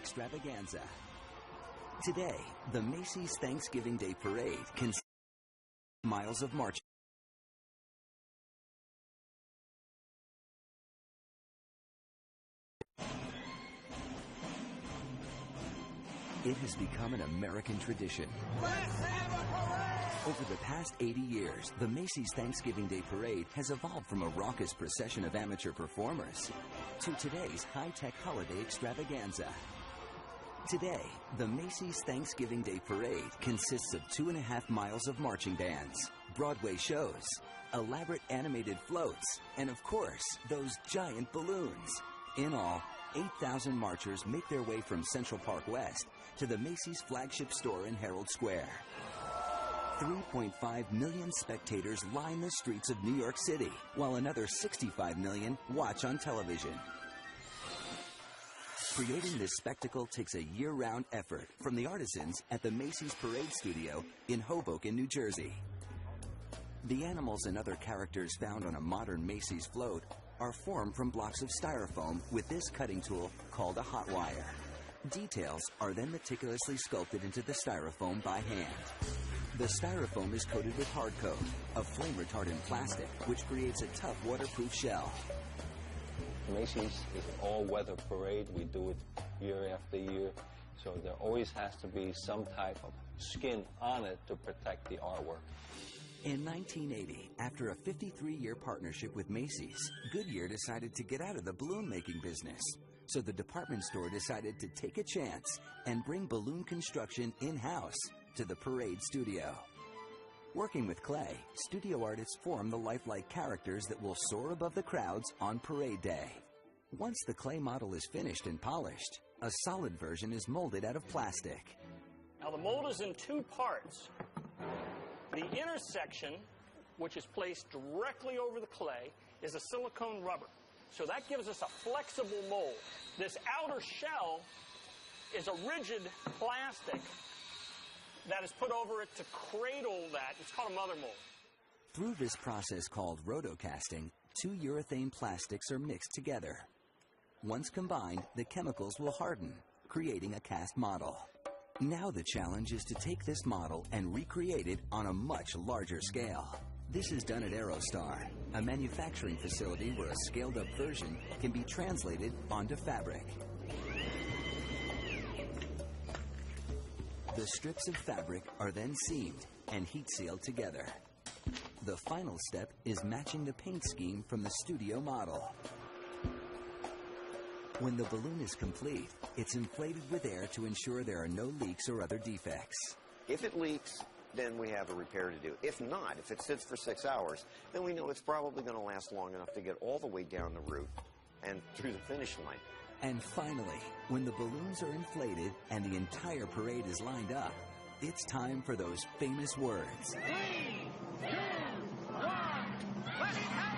extravaganza. Today, the Macy's Thanksgiving Day Parade consists of miles of marching. It has become an American tradition. Let's have a parade! Over the past 80 years, the Macy's Thanksgiving Day Parade has evolved from a raucous procession of amateur performers to today's high-tech holiday extravaganza. Today, the Macy's Thanksgiving Day Parade consists of 2.5 miles of marching bands, Broadway shows, elaborate animated floats, and of course, those giant balloons. In all, 8,000 marchers make their way from Central Park West to the Macy's flagship store in Herald Square. 3.5 million spectators line the streets of New York City, while another 65 million watch on television. Creating this spectacle takes a year-round effort from the artisans at the Macy's Parade Studio in Hoboken, New Jersey. The animals and other characters found on a modern Macy's float are formed from blocks of styrofoam with this cutting tool called a hot wire. Details are then meticulously sculpted into the styrofoam by hand. The styrofoam is coated with hard coat, a flame-retardant plastic, which creates a tough waterproof shell. Macy's is an all-weather parade. We do it year after year, so there always has to be some type of skin on it to protect the artwork. In 1980, after a 53-year partnership with Macy's, Goodyear decided to get out of the balloon-making business. So the department store decided to take a chance and bring balloon construction in-house to the Parade Studio. Working with clay, studio artists form the lifelike characters that will soar above the crowds on Parade Day. Once the clay model is finished and polished, a solid version is molded out of plastic. Now the mold is in two parts. The inner section, which is placed directly over the clay, is a silicone rubber. So that gives us a flexible mold. This outer shell is a rigid plastic that is put over it to cradle that. It's called a mother mold. Through this process called rotocasting, two urethane plastics are mixed together. Once combined, the chemicals will harden, creating a cast model. Now the challenge is to take this model and recreate it on a much larger scale. This is done at Aerostar, a manufacturing facility where a scaled-up version can be translated onto fabric. The strips of fabric are then seamed and heat-sealed together. The final step is matching the paint scheme from the studio model. When the balloon is complete, it's inflated with air to ensure there are no leaks or other defects. If it leaks, then we have a repair to do. If not, if it sits for 6 hours, then we know it's probably going to last long enough to get all the way down the route and through the finish line. And finally, when the balloons are inflated and the entire parade is lined up, it's time for those famous words. 3, 2, 1, let's have